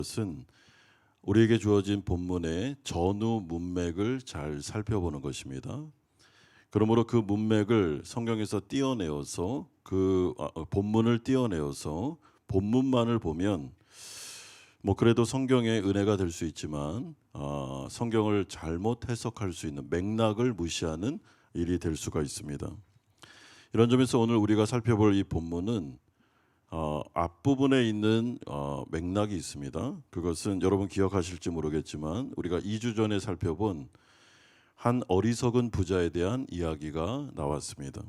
것은 우리에게 주어진 본문의 전후 문맥을 잘 살펴보는 것입니다. 그러므로 그 문맥을 성경에서 떼어내어서 본문을 떼어내어서 본문만을 보면 그래도 성경의 은혜가 될 수 있지만 성경을 잘못 해석할 수 있는 맥락을 무시하는 일이 될 수가 있습니다. 이런 점에서 오늘 우리가 살펴볼 이 본문은 앞부분에 있는 맥락이 있습니다. 그것은 여러분 기억하실지 모르겠지만 우리가 2주 전에 살펴본 한 어리석은 부자에 대한 이야기가 나왔습니다.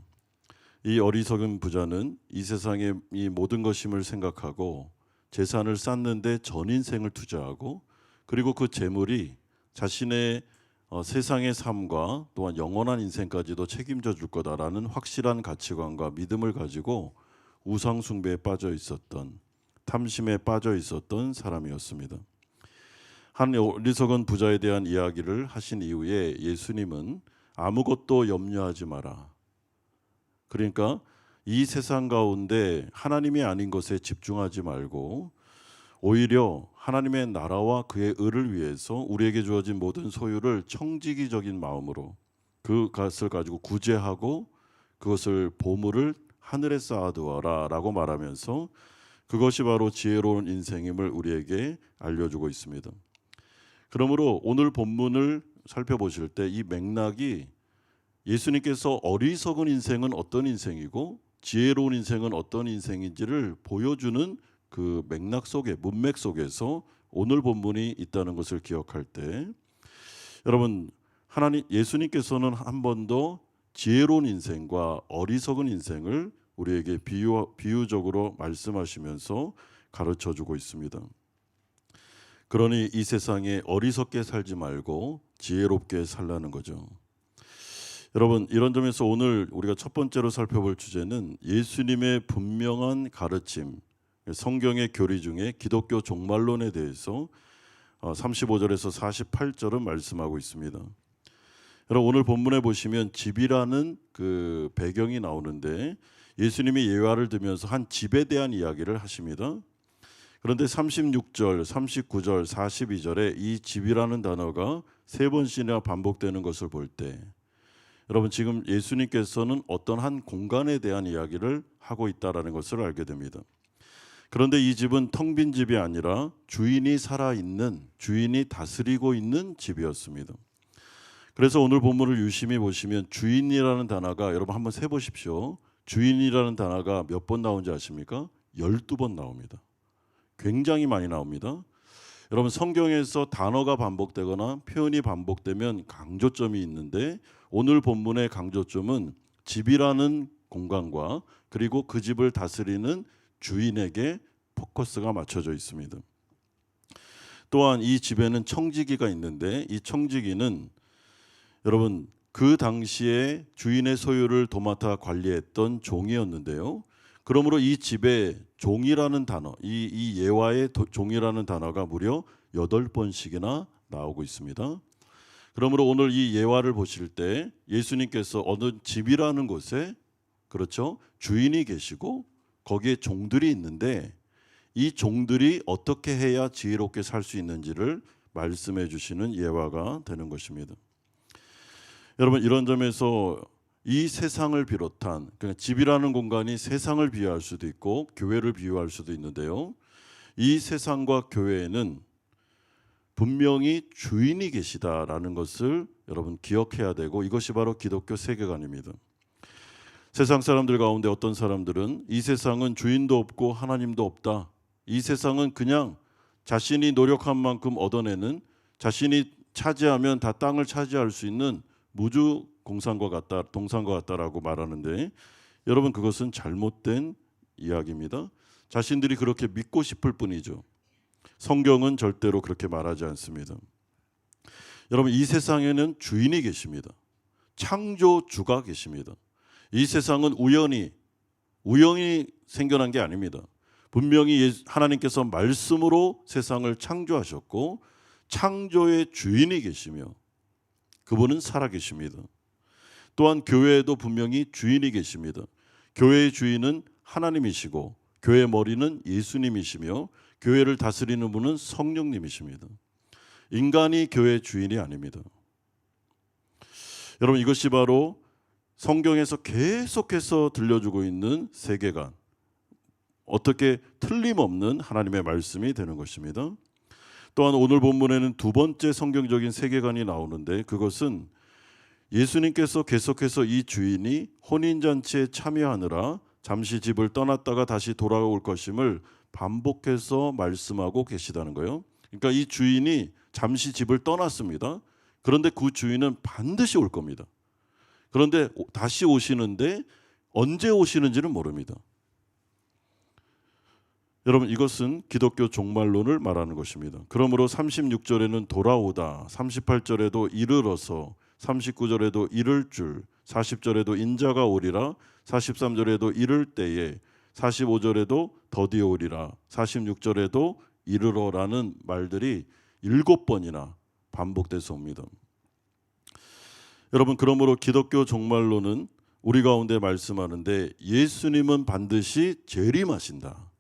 이 어리석은 부자는 이 세상의 이 모든 것임을 생각하고 재산을 쌓는데 전 인생을 투자하고 그리고 그 재물이 자신의 세상의 삶과 또한 영원한 인생까지도 책임져 줄 거다라는 확실한 가치관과 믿음을 가지고 우상 숭배에 빠져 있었던, 탐심에 빠져 있었던 사람이었습니다. 한 어리석은 부자에 대한 이야기를 하신 이후에 예수님은 아무것도 염려하지 마라. 그러니까 이 세상 가운데 하나님이 아닌 것에 집중하지 말고 오히려 하나님의 나라와 그의 의를 위해서 우리에게 주어진 모든 소유를 청지기적인 마음으로 그것을 가지고 구제하고 그것을 보물을 하늘에 쌓아두어라 라고 말하면서 그것이 바로 지혜로운 인생임을 우리에게 알려주고 있습니다. 그러므로 오늘 본문을 살펴보실 때 이 맥락이 예수님께서 어리석은 인생은 어떤 인생이고 지혜로운 인생은 어떤 인생인지를 보여주는 그 맥락 속에, 문맥 속에서 오늘 본문이 있다는 것을 기억할 때 여러분 예수님께서는 한 번도 지혜로운 인생과 어리석은 인생을 우리에게 비유적으로 말씀하시면서 가르쳐주고 있습니다. 그러니 이 세상에 어리석게 살지 말고 지혜롭게 살라는 거죠. 여러분 이런 점에서 오늘 우리가 첫 번째로 살펴볼 주제는 예수님의 분명한 가르침, 성경의 교리 중에 기독교 종말론에 대해서 35절에서 48절은 말씀하고 있습니다. 여러분 오늘 본문에 보시면 집이라는 그 배경이 나오는데 예수님이 예화를 들면서 한 집에 대한 이야기를 하십니다. 그런데 36절, 39절, 42절에 이 집이라는 단어가 3번씩이나 반복되는 것을 볼 때 여러분 지금 예수님께서는 어떤 한 공간에 대한 이야기를 하고 있다는 것을 알게 됩니다. 그런데 이 집은 텅 빈 집이 아니라 주인이 살아있는, 주인이 다스리고 있는 집이었습니다. 그래서 오늘 본문을 유심히 보시면 주인이라는 단어가 여러분 한번 세보십시오. 주인이라는 단어가 몇 번 나온지 아십니까? 12번 나옵니다. 굉장히 많이 나옵니다. 여러분 성경에서 단어가 반복되거나 표현이 반복되면 강조점이 있는데 오늘 본문의 강조점은 집이라는 공간과 그리고 그 집을 다스리는 주인에게 포커스가 맞춰져 있습니다. 또한 이 집에는 청지기가 있는데 이 청지기는 여러분 그 당시에 주인의 소유를 도맡아 관리했던 종이었는데요. 그러므로 이 집에 종이라는 단어, 이 예화의 종이라는 단어가 무려 8번씩이나 나오고 있습니다. 그러므로 오늘 이 예화를 보실 때 예수님께서 어느 집이라는 곳에 그렇죠? 주인이 계시고 거기에 종들이 있는데 이 종들이 어떻게 해야 지혜롭게 살 수 있는지를 말씀해 주시는 예화가 되는 것입니다. 여러분 이런 점에서 이 세상을 비롯한 그러니까 집이라는 공간이 세상을 비유할 수도 있고 교회를 비유할 수도 있는데요. 이 세상과 교회에는 분명히 주인이 계시다라는 것을 여러분 기억해야 되고 이것이 바로 기독교 세계관입니다. 세상 사람들 가운데 어떤 사람들은 이 세상은 주인도 없고 하나님도 없다. 이 세상은 그냥 자신이 노력한 만큼 얻어내는 자신이 차지하면 다 땅을 차지할 수 있는 무주 동산과 같다라고 말하는데 여러분 그것은 잘못된 이야기입니다. 자신들이 그렇게 믿고 싶을 뿐이죠. 성경은 절대로 그렇게 말하지 않습니다. 여러분 이 세상에는 주인이 계십니다. 창조주가 계십니다. 이 세상은 우연히 생겨난 게 아닙니다. 분명히 하나님께서 말씀으로 세상을 창조하셨고 창조의 주인이 계시며 그분은 살아계십니다. 또한 교회에도 분명히 주인이 계십니다. 교회의 주인은 하나님이시고 교회의 머리는 예수님이시며 교회를 다스리는 분은 성령님이십니다. 인간이 교회 주인이 아닙니다. 여러분, 이것이 바로 성경에서 계속해서 들려주고 있는 세계관, 어떻게 틀림없는 하나님의 말씀이 되는 것입니다. 또한 오늘 본문에는 두 번째 성경적인 세계관이 나오는데, 그것은 예수님께서 계속해서 이 주인이 혼인잔치에 참여하느라 잠시 집을 떠났다가 다시 돌아올 것임을 반복해서 말씀하고 계시다는 거예요. 그러니까 이 주인이 잠시 집을 떠났습니다. 그런데 그 주인은 반드시 올 겁니다. 그런데 다시 오시는데 언제 오시는지는 모릅니다. 여러분, 이것은 기독교 종말론을 말하는 것입니다. 그러므로 36절에는 돌아오다, 38절에도 이르러서, 39절에도 이를 줄, 40절에도 인자가 오리라, 43절에도 이를 때에, 45절에도 더디어 오리라, 46절에도 이르러라는 말들이 7번이나 반복돼서 옵니다. 여러분, 그러므로 기독교 종말론은 우리 가운데 말씀하는데, 예수님은 반드시 재림하신다,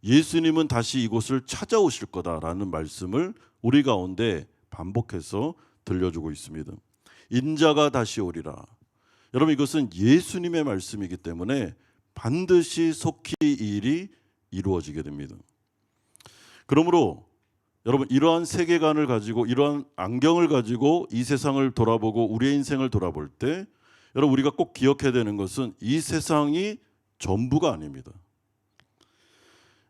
예수님은 다시 이곳을 찾아오실 거다라는 말씀을 우리 가운데 반복해서 들려주고 있습니다. 인자가 다시 오리라. 여러분, 이것은 예수님의 말씀이기 때문에 반드시 속히 이 일이 이루어지게 됩니다. 그러므로 여러분, 이러한 세계관을 가지고, 이러한 안경을 가지고 이 세상을 돌아보고 우리의 인생을 돌아볼 때, 여러분, 우리가 꼭 기억해야 되는 것은 이 세상이 전부가 아닙니다.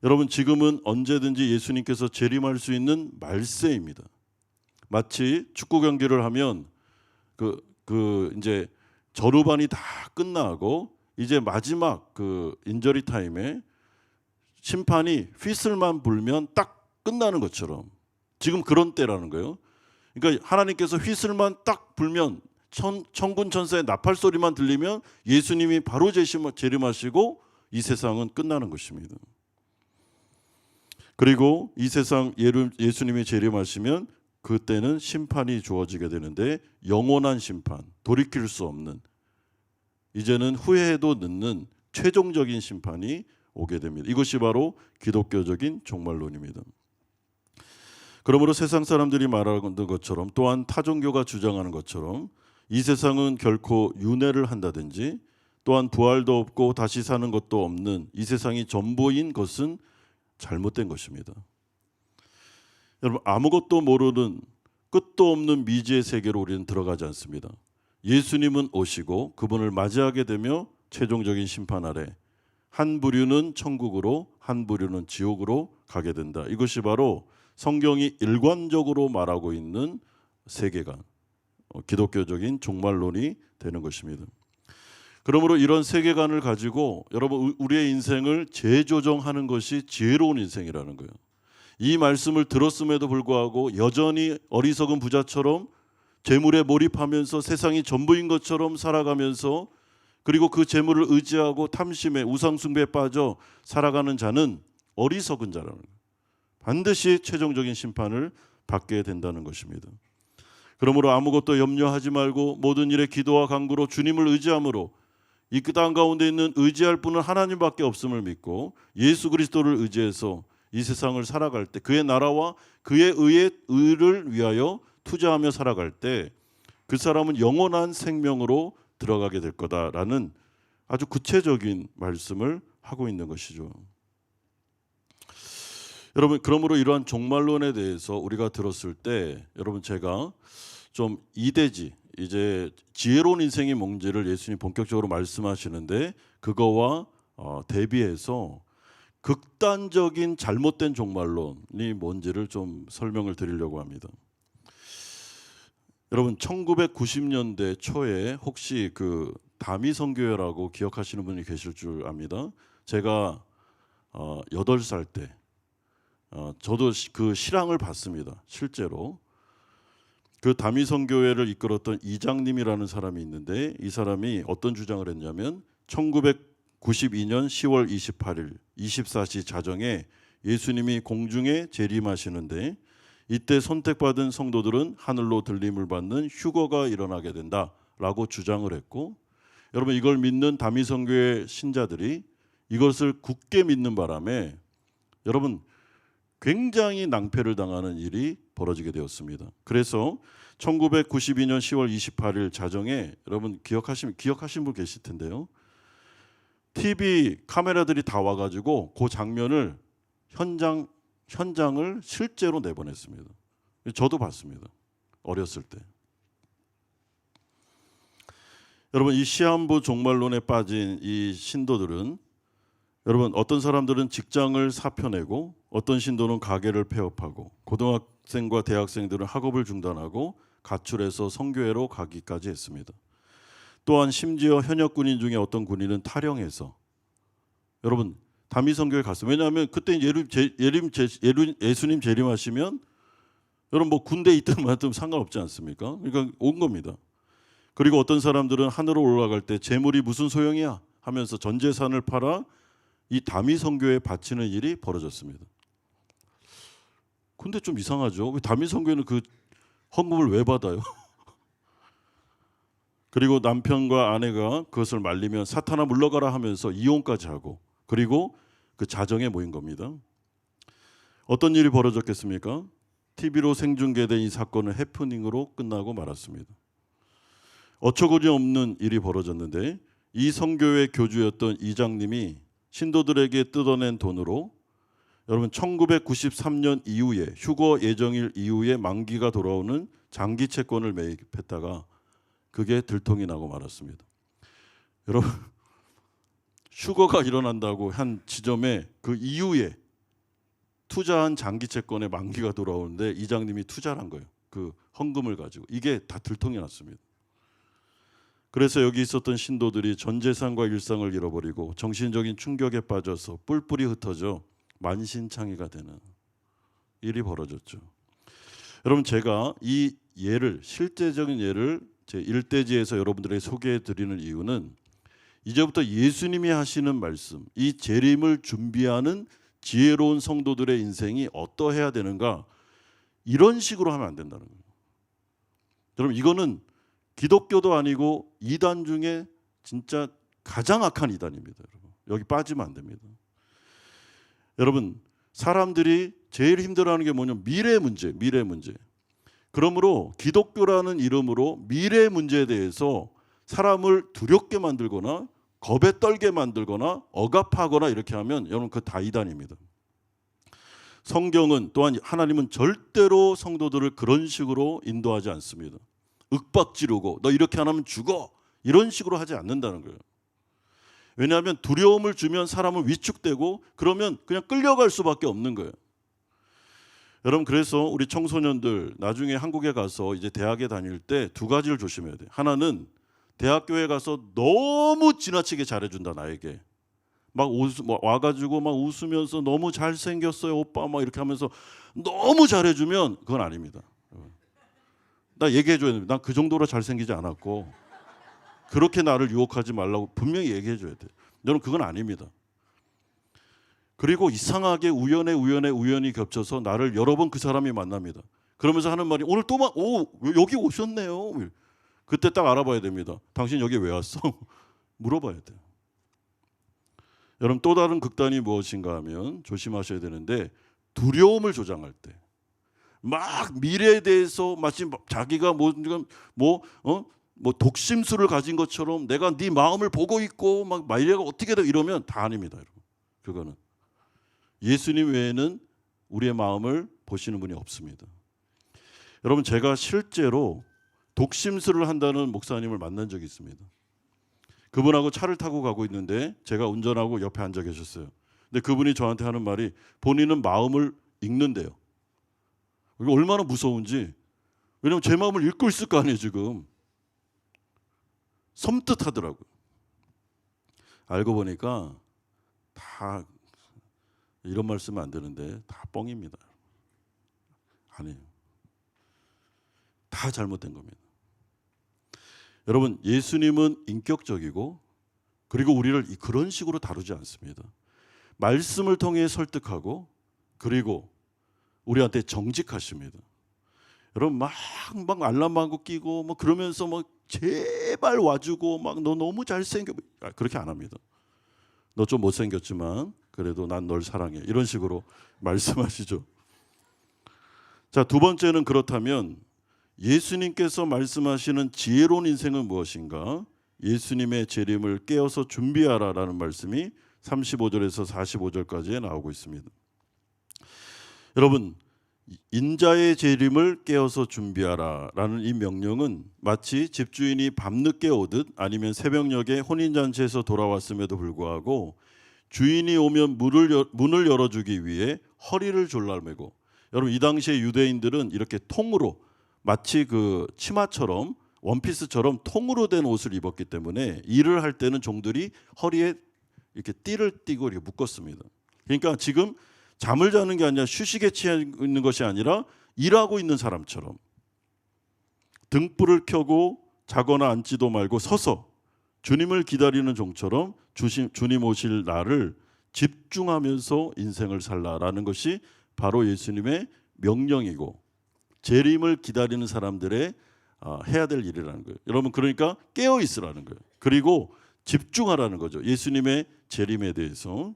여러분, 지금은 언제든지 예수님께서 재림할 수 있는 말세입니다. 마치 축구 경기를 하면 이제 전후반이 다 끝나고 이제 마지막 인저리 타임에 심판이 휘슬만 불면 딱 끝나는 것처럼 지금 그런 때라는 거예요. 그러니까 하나님께서 휘슬만 딱 불면, 천군 천사의 나팔 소리만 들리면 예수님이 바로 재림하시고 이 세상은 끝나는 것입니다. 그리고 이 세상 예수님이 재림하시면 그때는 심판이 주어지게 되는데, 영원한 심판, 돌이킬 수 없는, 이제는 후회해도 늦는 최종적인 심판이 오게 됩니다. 이것이 바로 기독교적인 종말론입니다. 그러므로 세상 사람들이 말하는 것처럼, 또한 타종교가 주장하는 것처럼 이 세상은 결코 윤회를 한다든지, 또한 부활도 없고 다시 사는 것도 없는 이 세상이 전부인 것은 잘못된 것입니다. 여러분, 아무것도 모르는 끝도 없는 미지의 세계로 우리는 들어가지 않습니다. 예수님은 오시고 그분을 맞이하게 되며 최종적인 심판 아래 한 부류는 천국으로, 한 부류는 지옥으로 가게 된다. 이것이 바로 성경이 일관적으로 말하고 있는 세계관, 기독교적인 종말론이 되는 것입니다. 그러므로 이런 세계관을 가지고 여러분, 우리의 인생을 재조정하는 것이 지혜로운 인생이라는 거예요. 이 말씀을 들었음에도 불구하고 여전히 어리석은 부자처럼 재물에 몰입하면서 세상이 전부인 것처럼 살아가면서, 그리고 그 재물을 의지하고 탐심에, 우상숭배에 빠져 살아가는 자는 어리석은 자라는 거예요. 반드시 최종적인 심판을 받게 된다는 것입니다. 그러므로 아무것도 염려하지 말고 모든 일에 기도와 간구로 주님을 의지함으로, 이 땅 가운데 있는 의지할 분은 하나님밖에 없음을 믿고 예수 그리스도를 의지해서 이 세상을 살아갈 때, 그의 나라와 그의 의를 위하여 투자하며 살아갈 때 그 사람은 영원한 생명으로 들어가게 될 거다라는 아주 구체적인 말씀을 하고 있는 것이죠. 여러분, 그러므로 이러한 종말론에 대해서 우리가 들었을 때, 여러분, 제가 좀 이대지, 이제 지혜로운 인생이 뭔지를 예수님 본격적으로 말씀하시는데, 그거와 대비해서 극단적인 잘못된 종말론이 뭔지를 좀 설명을 드리려고 합니다. 여러분, 1990년대 초에 혹시 다미선교회라고 기억하시는 분이 계실 줄 압니다. 제가 8살 때 저도 그 실황을 봤습니다. 실제로 그 다미선교회를 이끌었던 이장님이라는 사람이 있는데, 이 사람이 어떤 주장을 했냐면 1992년 10월 28일 24시 자정에 예수님이 공중에 재림하시는데, 이때 선택받은 성도들은 하늘로 들림을 받는 휴거가 일어나게 된다라고 주장을 했고, 여러분, 이걸 믿는 다미선교회 신자들이 이것을 굳게 믿는 바람에, 여러분, 굉장히 낭패를 당하는 일이 벌어지게 되었습니다. 그래서 1992년 10월 28일 자정에 여러분 기억하신 분 계실 텐데요. TV 카메라들이 다 와가지고 그 장면을 현장을 실제로 내보냈습니다. 저도 봤습니다. 어렸을 때. 여러분 이 시한부 종말론에 빠진 이 신도들은 여러분 어떤 사람들은 직장을 사표내고 어떤 신도는 가게를 폐업하고 고등학생과 대학생들은 학업을 중단하고 가출해서 선교회로 가기까지 했습니다. 또한 심지어 현역 군인 중에 어떤 군인은 탈영해서 여러분 다미 선교회 갔어요. 왜냐하면 그때 예수님 재림하시면 여러분 뭐 군대 있든 말든 상관없지 않습니까? 그러니까 온 겁니다. 그리고 어떤 사람들은 하늘로 올라갈 때 재물이 무슨 소용이야 하면서 전 재산을 팔아 이 다미 선교회에 바치는 일이 벌어졌습니다. 근데 좀 이상하죠. 왜 다미 선교회는 그 헌금을 왜 받아요? 그리고 남편과 아내가 그것을 말리면 사탄아 물러가라 하면서 이혼까지 하고 그리고 그 자정에 모인 겁니다. 어떤 일이 벌어졌겠습니까? TV로 생중계된 이 사건은 해프닝으로 끝나고 말았습니다. 어처구니 없는 일이 벌어졌는데 이 선교회 교주였던 이장님이 신도들에게 뜯어낸 돈으로 여러분 1993년 이후에 휴거 예정일 이후에 만기가 돌아오는 장기 채권을 매입했다가 그게 들통이 나고 말았습니다. 여러분 휴거가 일어난다고 한 지점에 그 이후에 투자한 장기 채권의 만기가 돌아오는데 이장님이 투자를 한 거예요. 그 헌금을 가지고 이게 다 들통이 났습니다. 그래서 여기 있었던 신도들이 전 재산과 일상을 잃어버리고 정신적인 충격에 빠져서 뿔뿔이 흩어져 만신창이가 되는 일이 벌어졌죠. 여러분 제가 이 예를 실제적인 예를 제 1대지에서 여러분들에게 소개해 드리는 이유는 이제부터 예수님이 하시는 말씀, 이 재림을 준비하는 지혜로운 성도들의 인생이 어떠해야 되는가 이런 식으로 하면 안 된다는 거예요. 여러분 이거는 기독교도 아니고 이단 중에 진짜 가장 악한 이단입니다. 여러분. 여기 빠지면 안 됩니다. 여러분 사람들이 제일 힘들어하는 게 뭐냐면 미래 문제. 그러므로 기독교라는 이름으로 미래 문제에 대해서 사람을 두렵게 만들거나 겁에 떨게 만들거나 억압하거나 이렇게 하면 여러분 그 다 이단입니다. 성경은 또한 하나님은 절대로 성도들을 그런 식으로 인도하지 않습니다. 윽박지르고 너 이렇게 안 하면 죽어 이런 식으로 하지 않는다는 거예요. 왜냐하면 두려움을 주면 사람은 위축되고 그러면 그냥 끌려갈 수밖에 없는 거예요. 여러분 그래서 우리 청소년들 나중에 한국에 가서 이제 대학에 다닐 때 두 가지를 조심해야 돼요. 하나는 대학교에 가서 너무 지나치게 잘해준다 나에게 막 와가지고 막 웃으면서 너무 잘생겼어요 오빠 막 이렇게 하면서 너무 잘해주면 그건 아닙니다. 나 얘기해줘야 됩니다. 난 그 정도로 잘생기지 않았고 그렇게 나를 유혹하지 말라고 분명히 얘기해줘야 돼요. 여러분 그건 아닙니다. 그리고 이상하게 우연히 겹쳐서 나를 여러 번 그 사람이 만납니다. 그러면서 하는 말이 오늘 또 여기 오셨네요. 그때 딱 알아봐야 됩니다. 당신 여기 왜 왔어? 물어봐야 돼요. 여러분 또 다른 극단이 무엇인가 하면 조심하셔야 되는데 두려움을 조장할 때 막 미래에 대해서 마치 자기가 뭐 독심술을 가진 것처럼 내가 네 마음을 보고 있고 막 미래가 어떻게 돼 이러면 다 아닙니다. 여러분. 그거는 예수님 외에는 우리의 마음을 보시는 분이 없습니다. 여러분 제가 실제로 독심술을 한다는 목사님을 만난 적이 있습니다. 그분하고 차를 타고 가고 있는데 제가 운전하고 옆에 앉아 계셨어요. 근데 그분이 저한테 하는 말이 본인은 마음을 읽는데요. 이게 얼마나 무서운지. 왜냐하면 제 마음을 읽고 있을 거 아니에요 지금. 섬뜩하더라고요. 알고 보니까 다 이런 말 쓰면 안 되는데 다 뻥입니다. 아니에요. 다 잘못된 겁니다. 여러분 예수님은 인격적이고 그리고 우리를 그런 식으로 다루지 않습니다. 말씀을 통해 설득하고 그리고 우리한테 정직하십니다. 여러분 막 알람망고 끼고 뭐 그러면서 막 제발 와주고 막 너 너무 잘생겨 그렇게 안 합니다. 너 좀 못생겼지만 그래도 난 널 사랑해. 이런 식으로 말씀하시죠. 자, 두 번째는 그렇다면 예수님께서 말씀하시는 지혜로운 인생은 무엇인가? 예수님의 재림을 깨어서 준비하라라는 말씀이 35절에서 45절까지에 나오고 있습니다. 여러분, 인자의 재림을 깨어서 준비하라라는 이 명령은 마치 집주인이 밤늦게 오듯 아니면 새벽녘에 혼인잔치에서 돌아왔음에도 불구하고 주인이 오면 문을 열어주기 위해 허리를 졸라매고, 여러분 이 당시에 유대인들은 이렇게 통으로 마치 그 치마처럼 원피스처럼 통으로 된 옷을 입었기 때문에 일을 할 때는 종들이 허리에 이렇게 띠를 띠고 이렇게 묶었습니다. 그러니까 지금 잠을 자는 게 아니라 휴식에 취해 있는 것이 아니라 일하고 있는 사람처럼 등불을 켜고 자거나 앉지도 말고 서서 주님을 기다리는 종처럼 주님 오실 날을 집중하면서 인생을 살라라는 것이 바로 예수님의 명령이고 재림을 기다리는 사람들의 해야 될 일이라는 거예요. 여러분, 그러니까 깨어 있으라는 거예요. 그리고 집중하라는 거죠. 예수님의 재림에 대해서.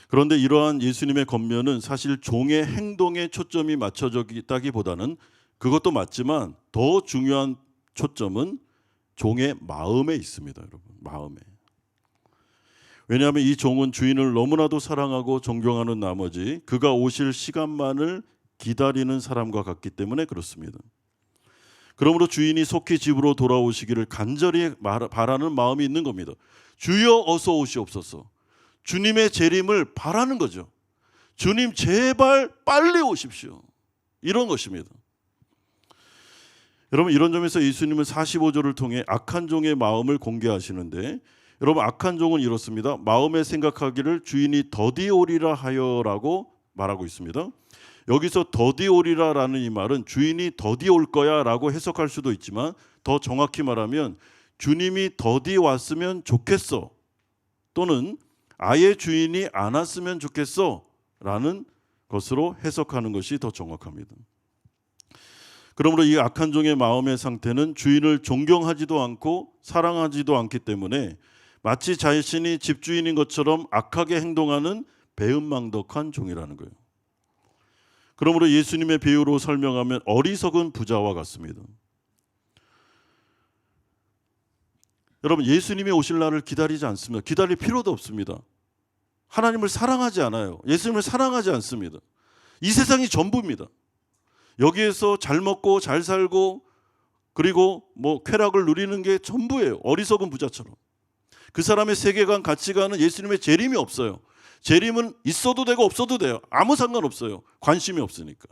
그런데 이러한 예수님의 권면은 사실 종의 행동에 초점이 맞춰져 있다기보다는, 그것도 맞지만 더 중요한 초점은 종의 마음에 있습니다. 여러분, 마음에. 왜냐하면 이 종은 주인을 너무나도 사랑하고 존경하는 나머지 그가 오실 시간만을 기다리는 사람과 같기 때문에 그렇습니다. 그러므로 주인이 속히 집으로 돌아오시기를 간절히 바라는 마음이 있는 겁니다. 주여 어서 오시옵소서. 주님의 재림을 바라는 거죠. 주님 제발 빨리 오십시오. 이런 것입니다. 여러분, 이런 점에서 예수님은 45절을 통해 악한 종의 마음을 공개하시는데, 여러분 악한 종은 이렇습니다. 마음에 생각하기를 주인이 더디 오리라 하여라고 말하고 있습니다. 여기서 더디 오리라라는 이 말은 주인이 더디 올 거야 라고 해석할 수도 있지만, 더 정확히 말하면 주님이 더디 왔으면 좋겠어, 또는 아예 주인이 안 왔으면 좋겠어 라는 것으로 해석하는 것이 더 정확합니다. 그러므로 이 악한 종의 마음의 상태는 주인을 존경하지도 않고 사랑하지도 않기 때문에 마치 자신이 집주인인 것처럼 악하게 행동하는 배은망덕한 종이라는 거예요. 그러므로 예수님의 비유로 설명하면 어리석은 부자와 같습니다. 여러분, 예수님이 오실 날을 기다리지 않습니다. 기다릴 필요도 없습니다. 하나님을 사랑하지 않아요. 예수님을 사랑하지 않습니다. 이 세상이 전부입니다. 여기에서 잘 먹고 잘 살고 그리고 쾌락을 누리는 게 전부예요. 어리석은 부자처럼. 그 사람의 세계관, 가치관은 예수님의 재림이 없어요. 재림은 있어도 되고 없어도 돼요. 아무 상관없어요. 관심이 없으니까.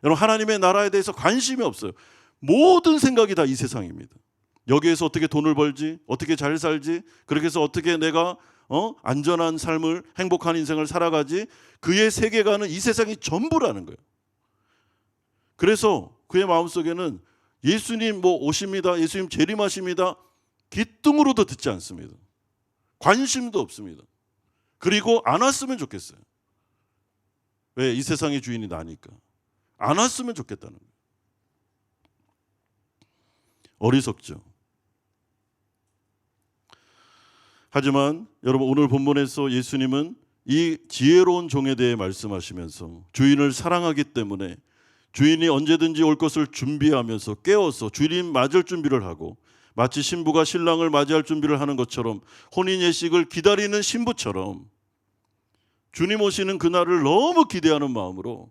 여러분, 하나님의 나라에 대해서 관심이 없어요. 모든 생각이 다 이 세상입니다. 여기에서 어떻게 돈을 벌지, 어떻게 잘 살지, 그렇게 해서 어떻게 내가 안전한 삶을, 행복한 인생을 살아가지, 그의 세계관은 이 세상이 전부라는 거예요. 그래서 그의 마음속에는 예수님 오십니다, 예수님 재림하십니다, 귀뚱으로도 듣지 않습니다. 관심도 없습니다. 그리고 안 왔으면 좋겠어요. 왜? 이 세상의 주인이 나니까. 안 왔으면 좋겠다는 거예요. 어리석죠. 하지만 여러분, 오늘 본문에서 예수님은 이 지혜로운 종에 대해 말씀하시면서 주인을 사랑하기 때문에 주인이 언제든지 올 것을 준비하면서 깨워서 주님 맞을 준비를 하고, 마치 신부가 신랑을 맞이할 준비를 하는 것처럼, 혼인 예식을 기다리는 신부처럼 주님 오시는 그날을 너무 기대하는 마음으로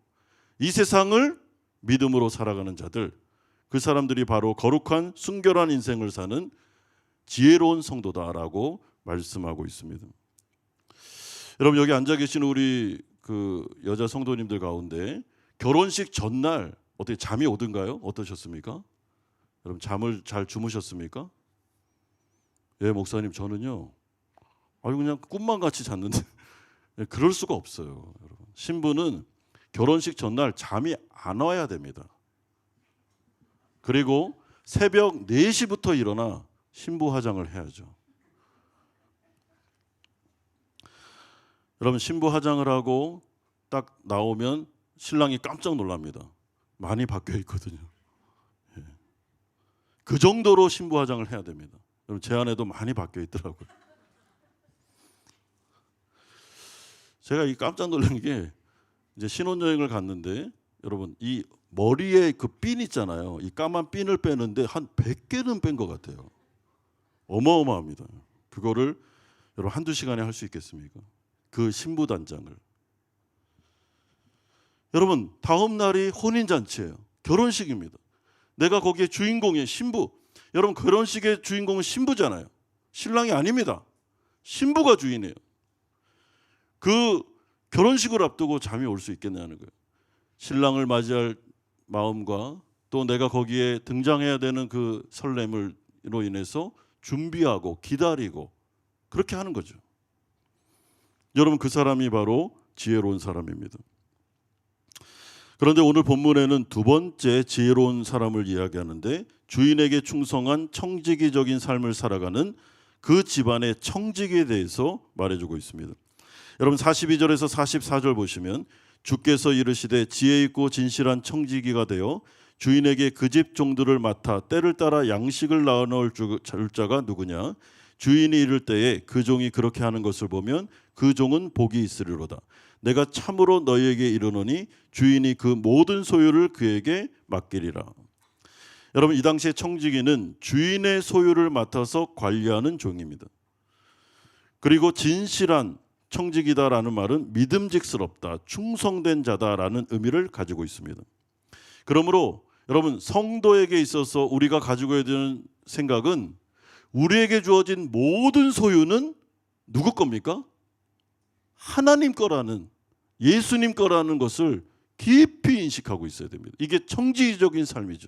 이 세상을 믿음으로 살아가는 자들, 그 사람들이 바로 거룩한 순결한 인생을 사는 지혜로운 성도다라고 말씀하고 있습니다. 여러분, 여기 앉아 계신 우리 그 여자 성도님들 가운데 결혼식 전날 어떻게 잠이 오던가요? 어떠셨습니까? 여러분, 잠을 잘 주무셨습니까? 예, 목사님, 저는요, 그냥 꿈만 같이 잤는데 그럴 수가 없어요. 여러분, 신부는 결혼식 전날 잠이 안 와야 됩니다. 그리고 새벽 4시부터 일어나 신부 화장을 해야죠. 여러분, 신부 화장을 하고 딱 나오면 신랑이 깜짝 놀랍니다. 많이 바뀌어 있거든요. 예. 그 정도로 신부 화장을 해야 됩니다. 여러분, 제 아내도 많이 바뀌어 있더라고요. 제가 이 깜짝 놀란 게 이제 신혼여행을 갔는데 여러분 이 머리에 그 핀 있잖아요. 이 까만 핀을 빼는데 한 100개는 뺀 것 같아요. 어마어마합니다. 그거를 여러분 한두 시간에 할 수 있겠습니까? 그 신부 단장을. 여러분 다음 날이 혼인잔치예요. 결혼식입니다. 내가 거기에 주인공이에요. 신부. 여러분 결혼식의 주인공은 신부잖아요. 신랑이 아닙니다. 신부가 주인이에요. 그 결혼식을 앞두고 잠이 올 수 있겠냐는 거예요. 신랑을 맞이할 마음과 또 내가 거기에 등장해야 되는 그 설렘으로 인해서 준비하고 기다리고 그렇게 하는 거죠. 여러분 그 사람이 바로 지혜로운 사람입니다. 그런데 오늘 본문에는 두 번째 지혜로운 사람을 이야기하는데 주인에게 충성한 청지기적인 삶을 살아가는 그 집안의 청지기에 대해서 말해주고 있습니다. 여러분 42절에서 44절 보시면 주께서 이르시되 지혜 있고 진실한 청지기가 되어 주인에게 그 집 종들을 맡아 때를 따라 양식을 나눠 줄 자가 누구냐? 주인이 이를 때에 그 종이 그렇게 하는 것을 보면 그 종은 복이 있으리로다. 내가 참으로 너희에게 이르노니 주인이 그 모든 소유를 그에게 맡기리라. 여러분 이 당시에 청지기는 주인의 소유를 맡아서 관리하는 종입니다. 그리고 진실한 청지기다라는 말은 믿음직스럽다, 충성된 자다라는 의미를 가지고 있습니다. 그러므로 여러분 성도에게 있어서 우리가 가지고 있는 생각은 우리에게 주어진 모든 소유는 누구 겁니까? 하나님 거라는, 예수님 거라는 것을 깊이 인식하고 있어야 됩니다. 이게 청지기적인 삶이죠.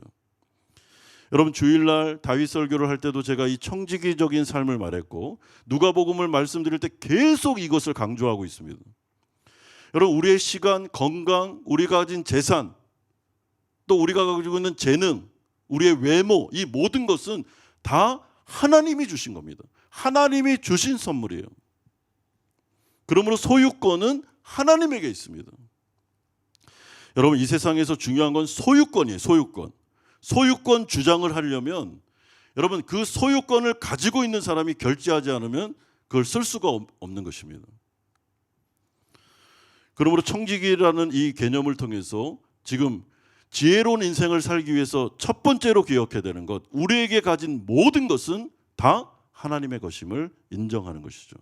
여러분 주일날 다윗 설교를 할 때도 제가 이 청지기적인 삶을 말했고 누가복음을 말씀드릴 때 계속 이것을 강조하고 있습니다. 여러분 우리의 시간, 건강, 우리가 가진 재산, 또 우리가 가지고 있는 재능, 우리의 외모, 이 모든 것은 다 하나님이 주신 겁니다. 하나님이 주신 선물이에요. 그러므로 소유권은 하나님에게 있습니다. 여러분 이 세상에서 중요한 건 소유권이에요. 소유권. 소유권 주장을 하려면 여러분 그 소유권을 가지고 있는 사람이 결제하지 않으면 그걸 쓸 수가 없는 것입니다. 그러므로 청지기라는 이 개념을 통해서 지금 지혜로운 인생을 살기 위해서 첫 번째로 기억해야 되는 것, 우리에게 가진 모든 것은 다 하나님의 것임을 인정하는 것이죠.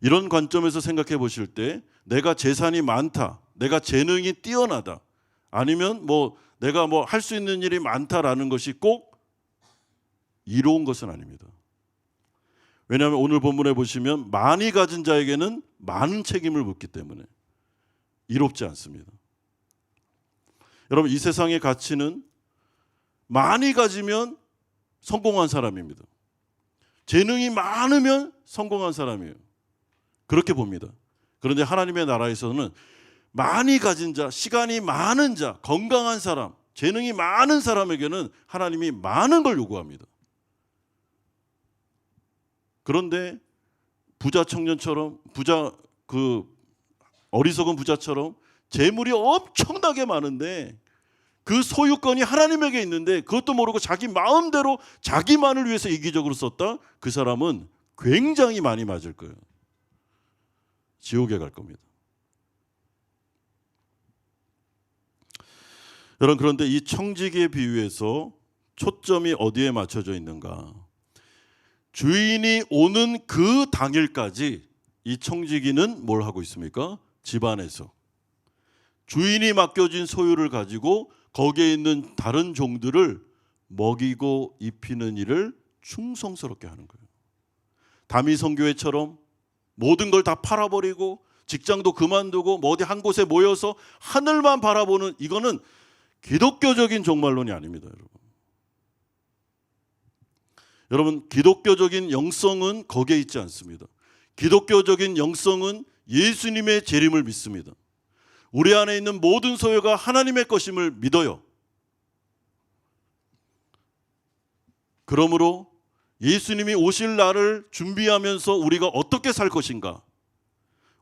이런 관점에서 생각해 보실 때 내가 재산이 많다, 내가 재능이 뛰어나다, 아니면 내가 할 수 있는 일이 많다라는 것이 꼭 이로운 것은 아닙니다. 왜냐하면 오늘 본문에 보시면 많이 가진 자에게는 많은 책임을 묻기 때문에 이롭지 않습니다. 여러분 이 세상의 가치는 많이 가지면 성공한 사람입니다. 재능이 많으면 성공한 사람이에요. 그렇게 봅니다. 그런데 하나님의 나라에서는 많이 가진 자, 시간이 많은 자, 건강한 사람, 재능이 많은 사람에게는 하나님이 많은 걸 요구합니다. 그런데 부자 청년처럼, 어리석은 부자처럼 재물이 엄청나게 많은데 그 소유권이 하나님에게 있는데 그것도 모르고 자기 마음대로 자기만을 위해서 이기적으로 썼다? 그 사람은 굉장히 많이 맞을 거예요. 지옥에 갈 겁니다. 여러분 그런데 이 청지기의 비유에서 초점이 어디에 맞춰져 있는가? 주인이 오는 그 당일까지 이 청지기는 뭘 하고 있습니까? 집안에서 주인이 맡겨진 소유를 가지고 거기에 있는 다른 종들을 먹이고 입히는 일을 충성스럽게 하는 거예요. 다미 선교회처럼 모든 걸 다 팔아버리고 직장도 그만두고 어디 한 곳에 모여서 하늘만 바라보는, 이거는 기독교적인 종말론이 아닙니다. 여러분 기독교적인 영성은 거기에 있지 않습니다. 기독교적인 영성은 예수님의 재림을 믿습니다. 우리 안에 있는 모든 소유가 하나님의 것임을 믿어요. 그러므로 예수님이 오실 날을 준비하면서 우리가 어떻게 살 것인가,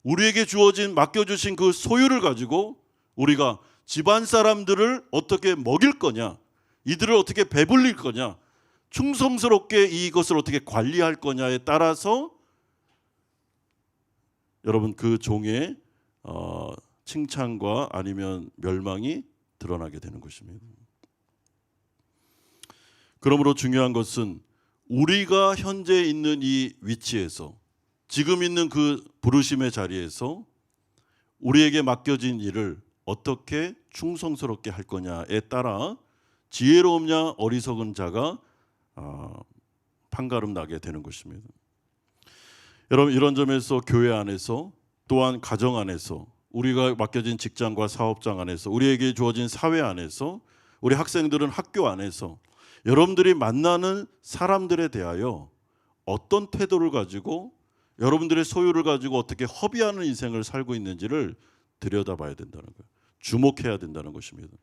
우리에게 주어진 맡겨주신 그 소유를 가지고 우리가 집안 사람들을 어떻게 먹일 거냐, 이들을 어떻게 배불릴 거냐, 충성스럽게 이것을 어떻게 관리할 거냐에 따라서 여러분 그 종의 칭찬과 아니면 멸망이 드러나게 되는 것입니다. 그러므로 중요한 것은 우리가 현재 있는 이 위치에서, 지금 있는 그 부르심의 자리에서 우리에게 맡겨진 일을 어떻게 충성스럽게 할 거냐에 따라 지혜로우냐 어리석은 자가 판가름 나게 되는 것입니다. 여러분, 이런 점에서 교회 안에서, 또한 가정 안에서, 우리가 맡겨진 직장과 사업장 안에서, 우리에게 주어진 사회 안에서, 우리 학생들은 학교 안에서 여러분들이 만나는 사람들에 대하여 어떤 태도를 가지고 여러분들의 소유를 가지고 어떻게 허비하는 인생을 살고 있는지를 들여다봐야 된다는 거예요. 주목해야 된다는 것입니다.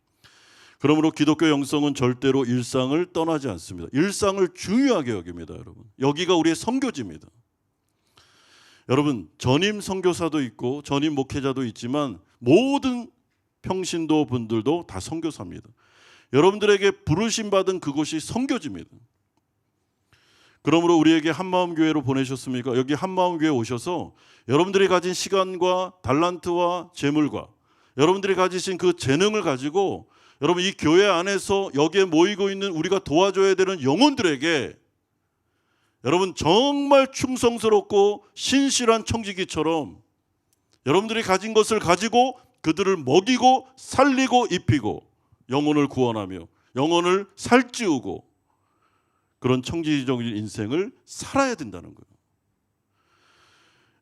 그러므로 기독교 영성은 절대로 일상을 떠나지 않습니다. 일상을 중요하게 여깁니다, 여러분. 여기가 우리의 선교지입니다. 여러분, 전임 선교사도 있고 전임 목회자도 있지만 모든 평신도 분들도 다 선교사입니다. 여러분들에게 부르심 받은 그곳이 선교지입니다. 그러므로 우리에게 한마음교회로 보내셨습니까? 여기 한마음교회 오셔서 여러분들이 가진 시간과 달란트와 재물과 여러분들이 가지신 그 재능을 가지고 여러분 이 교회 안에서 여기에 모이고 있는 우리가 도와줘야 되는 영혼들에게 여러분 정말 충성스럽고 신실한 청지기처럼 여러분들이 가진 것을 가지고 그들을 먹이고 살리고 입히고 영혼을 구원하며 영혼을 살찌우고 그런 청지기적인 인생을 살아야 된다는 거예요.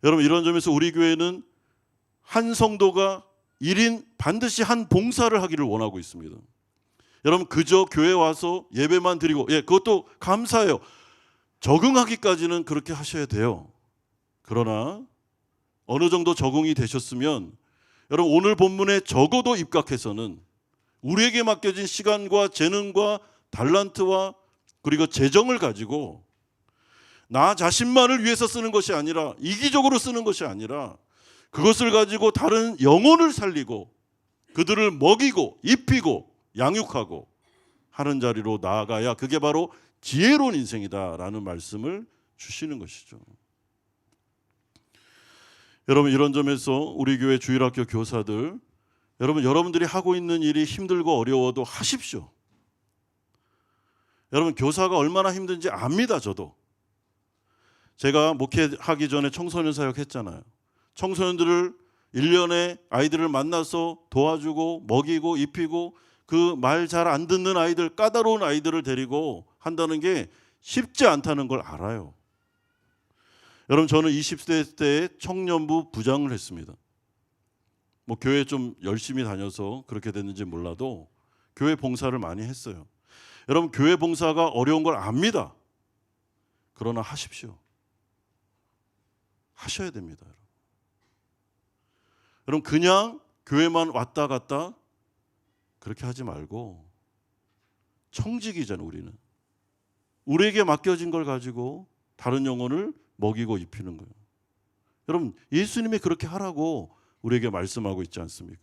여러분, 이런 점에서 우리 교회는 한 성도가 1인 반드시 한 봉사를 하기를 원하고 있습니다. 여러분, 그저 교회 와서 예배만 드리고, 그것도 감사해요. 적응하기까지는 그렇게 하셔야 돼요. 그러나 어느 정도 적응이 되셨으면 여러분 오늘 본문에 적어도 입각해서는 우리에게 맡겨진 시간과 재능과 달란트와 그리고 재정을 가지고 나 자신만을 위해서 쓰는 것이 아니라, 이기적으로 쓰는 것이 아니라 그것을 가지고 다른 영혼을 살리고 그들을 먹이고 입히고 양육하고 하는 자리로 나아가야 그게 바로 지혜로운 인생이다라는 말씀을 주시는 것이죠. 여러분, 이런 점에서 우리 교회 주일학교 교사들, 여러분들이 하고 있는 일이 힘들고 어려워도 하십시오. 여러분, 교사가 얼마나 힘든지 압니다. 저도. 제가 목회하기 전에 청소년 사역 했잖아요. 청소년들을 1년에 아이들을 만나서 도와주고 먹이고 입히고 그 말 잘 안 듣는 아이들, 까다로운 아이들을 데리고 한다는 게 쉽지 않다는 걸 알아요. 여러분, 저는 20대 때 청년부 부장을 했습니다. 뭐 교회 좀 열심히 다녀서 그렇게 됐는지 몰라도 교회 봉사를 많이 했어요. 여러분, 교회 봉사가 어려운 걸 압니다. 그러나 하십시오. 하셔야 됩니다. 여러분, 그냥 교회만 왔다 갔다 그렇게 하지 말고 청직이잖아요. 우리는 우리에게 맡겨진 걸 가지고 다른 영혼을 먹이고 입히는 거예요. 여러분, 예수님이 그렇게 하라고 우리에게 말씀하고 있지 않습니까?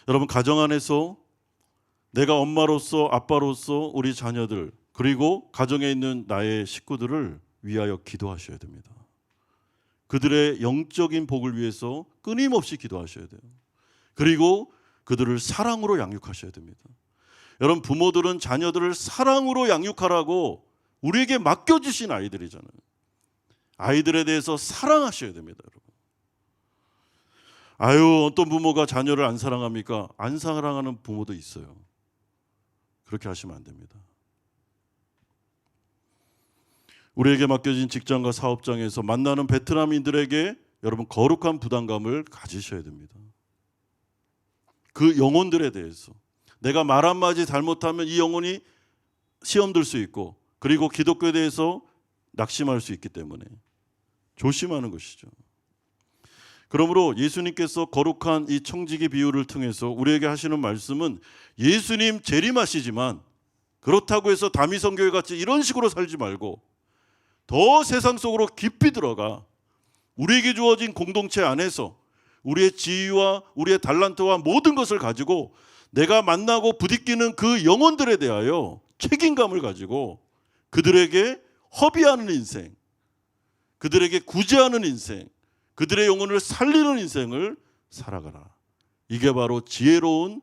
여러분, 가정 안에서 내가 엄마로서 아빠로서 우리 자녀들 그리고 가정에 있는 나의 식구들을 위하여 기도하셔야 됩니다. 그들의 영적인 복을 위해서 끊임없이 기도하셔야 돼요. 그리고 그들을 사랑으로 양육하셔야 됩니다. 여러분, 부모들은 자녀들을 사랑으로 양육하라고 우리에게 맡겨주신 아이들이잖아요. 아이들에 대해서 사랑하셔야 됩니다. 여러분. 어떤 부모가 자녀를 안 사랑합니까? 안 사랑하는 부모도 있어요. 그렇게 하시면 안 됩니다. 우리에게 맡겨진 직장과 사업장에서 만나는 베트남인들에게 여러분 거룩한 부담감을 가지셔야 됩니다. 그 영혼들에 대해서 내가 말 한마디 잘못하면 이 영혼이 시험 들 수 있고 그리고 기독교에 대해서 낙심할 수 있기 때문에 조심하는 것이죠. 그러므로 예수님께서 거룩한 이 청지기 비유를 통해서 우리에게 하시는 말씀은 예수님 재림하시지만 그렇다고 해서 다미성교회 같이 이런 식으로 살지 말고 더 세상 속으로 깊이 들어가 우리에게 주어진 공동체 안에서 우리의 지위와 우리의 달란트와 모든 것을 가지고 내가 만나고 부딪히는 그 영혼들에 대하여 책임감을 가지고 그들에게 허비하는 인생, 그들에게 구제하는 인생, 그들의 영혼을 살리는 인생을 살아가라. 이게 바로 지혜로운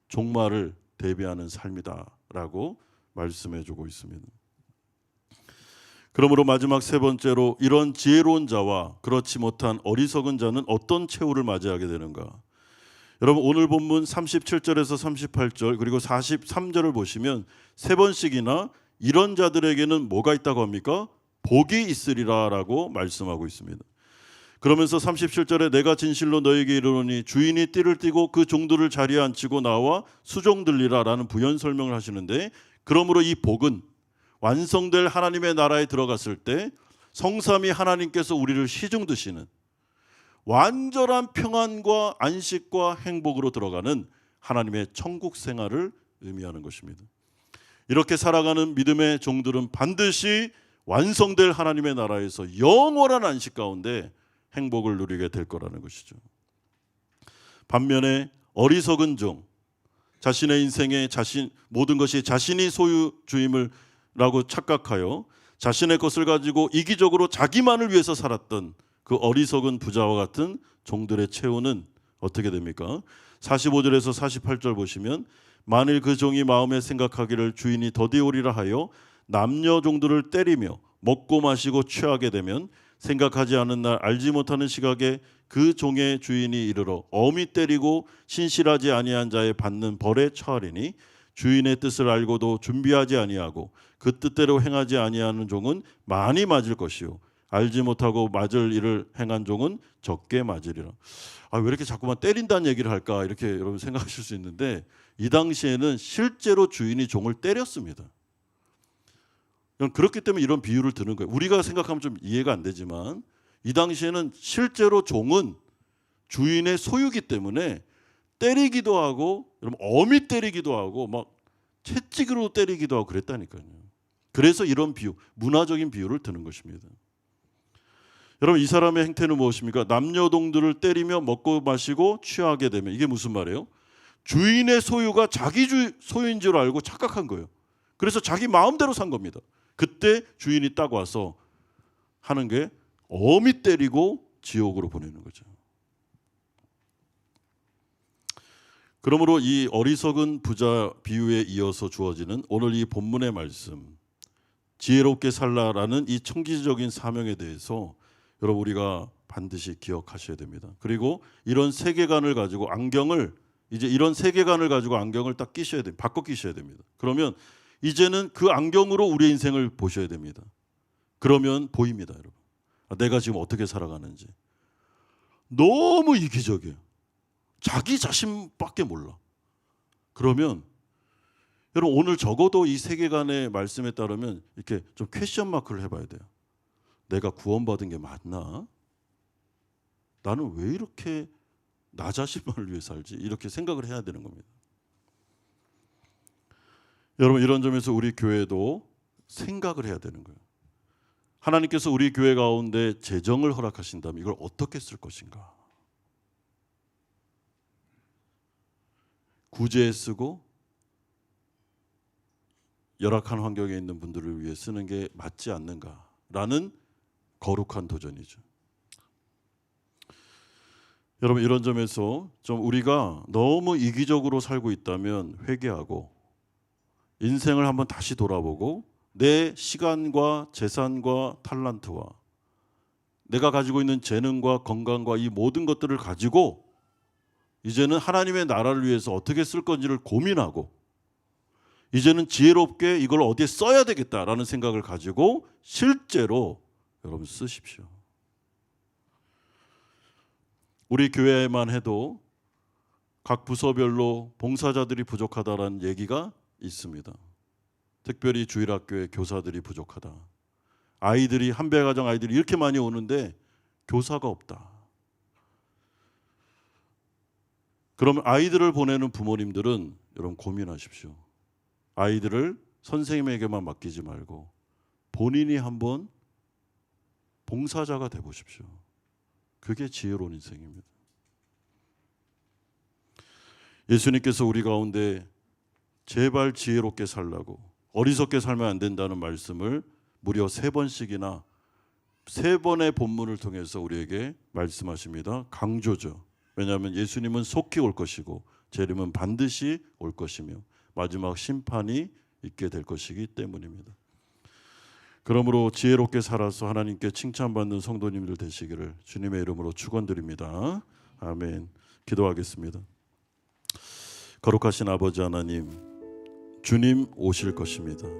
종말을 대비하는 삶이다라고 말씀해 주고 있습니다. 그러므로 마지막 세 번째로 이런 지혜로운 자와 그렇지 못한 어리석은 자는 어떤 최후를 맞이하게 되는가? 여러분 오늘 본문 37절에서 38절 그리고 43절을 보시면 세 번씩이나 이런 자들에게는 뭐가 있다고 합니까? 복이 있으리라라고 말씀하고 있습니다. 그러면서 37절에 내가 진실로 너에게 이르노니 주인이 띠를 띠고 그 종들을 자리에 앉히고 나와 수종들리라라는 부연 설명을 하시는데, 그러므로 이 복은 완성될 하나님의 나라에 들어갔을 때 성삼위 하나님께서 우리를 시중 드시는 완전한 평안과 안식과 행복으로 들어가는 하나님의 천국 생활을 의미하는 것입니다. 이렇게 살아가는 믿음의 종들은 반드시 완성될 하나님의 나라에서 영원한 안식 가운데 행복을 누리게 될 거라는 것이죠. 반면에 어리석은 종, 자신의 인생에 모든 것이 자신이 소유주임을 라고 착각하여 자신의 것을 가지고 이기적으로 자기만을 위해서 살았던 그 어리석은 부자와 같은 종들의 최후는 어떻게 됩니까? 45절에서 48절 보시면 만일 그 종이 마음에 생각하기를 주인이 더디 오리라 하여 남녀 종들을 때리며 먹고 마시고 취하게 되면 생각하지 않은 날 알지 못하는 시각에 그 종의 주인이 이르러 엄히 때리고 신실하지 아니한 자의 받는 벌에 처하리니 주인의 뜻을 알고도 준비하지 아니하고 그 뜻대로 행하지 아니하는 종은 많이 맞을 것이요 알지 못하고 맞을 일을 행한 종은 적게 맞으리라. 왜 이렇게 자꾸만 때린다는 얘기를 할까 이렇게 여러분 생각하실 수 있는데, 이 당시에는 실제로 주인이 종을 때렸습니다. 그렇기 때문에 이런 비유를 드는 거예요. 우리가 생각하면 좀 이해가 안 되지만 이 당시에는 실제로 종은 주인의 소유기 때문에 때리기도 하고, 여러분 엄히 때리기도 하고 막 채찍으로 때리기도 하고 그랬다니까요. 그래서 이런 비유, 문화적인 비유를 드는 것입니다. 여러분 이 사람의 행태는 무엇입니까? 남녀동들을 때리며 먹고 마시고 취하게 되면, 이게 무슨 말이에요? 주인의 소유가 자기 소유인 줄 알고 착각한 거예요. 그래서 자기 마음대로 산 겁니다. 그때 주인이 딱 와서 하는 게 엄히 때리고 지옥으로 보내는 거죠. 그러므로 이 어리석은 부자 비유에 이어서 주어지는 오늘 이 본문의 말씀, 지혜롭게 살라라는 이 청지적인 사명에 대해서 여러분 우리가 반드시 기억하셔야 됩니다. 그리고 이런 세계관을 가지고 이런 세계관을 가지고 안경을 딱 끼셔야 됩니다. 바꿔 끼셔야 됩니다. 그러면 이제는 그 안경으로 우리의 인생을 보셔야 됩니다. 그러면 보입니다, 여러분. 내가 지금 어떻게 살아가는지. 너무 이기적이에요. 자기 자신밖에 몰라. 그러면 여러분 오늘 적어도 이 세계관의 말씀에 따르면 이렇게 좀 퀘스천 마크를 해봐야 돼요. 내가 구원받은 게 맞나? 나는 왜 이렇게 나 자신만을 위해 살지? 이렇게 생각을 해야 되는 겁니다. 여러분 이런 점에서 우리 교회도 생각을 해야 되는 거예요. 하나님께서 우리 교회 가운데 재정을 허락하신다면 이걸 어떻게 쓸 것인가? 구제에 쓰고 열악한 환경에 있는 분들을 위해 쓰는 게 맞지 않는가라는 거룩한 도전이죠. 여러분 이런 점에서 좀 우리가 너무 이기적으로 살고 있다면 회개하고 인생을 한번 다시 돌아보고 내 시간과 재산과 탤런트와 내가 가지고 있는 재능과 건강과 이 모든 것들을 가지고 이제는 하나님의 나라를 위해서 어떻게 쓸 건지를 고민하고 이제는 지혜롭게 이걸 어디에 써야 되겠다라는 생각을 가지고 실제로 여러분 쓰십시오. 우리 교회만 해도 각 부서별로 봉사자들이 부족하다라는 얘기가 있습니다. 특별히 주일학교에 교사들이 부족하다. 아이들이 한배가정 아이들이 이렇게 많이 오는데 교사가 없다. 그러면 아이들을 보내는 부모님들은 여러분 고민하십시오. 아이들을 선생님에게만 맡기지 말고 본인이 한번 봉사자가 돼 보십시오. 그게 지혜로운 인생입니다. 예수님께서 우리 가운데 제발 지혜롭게 살라고 어리석게 살면 안 된다는 말씀을 무려 3번씩이나 세 번의 본문을 통해서 우리에게 말씀하십니다. 강조죠. 왜냐하면 예수님은 속히 올 것이고 재림은 반드시 올 것이며 마지막 심판이 있게 될 것이기 때문입니다. 그러므로 지혜롭게 살아서 하나님께 칭찬받는 성도님들 되시기를 주님의 이름으로 축원드립니다. 아멘. 기도하겠습니다. 거룩하신 아버지 하나님, 주님 오실 것입니다.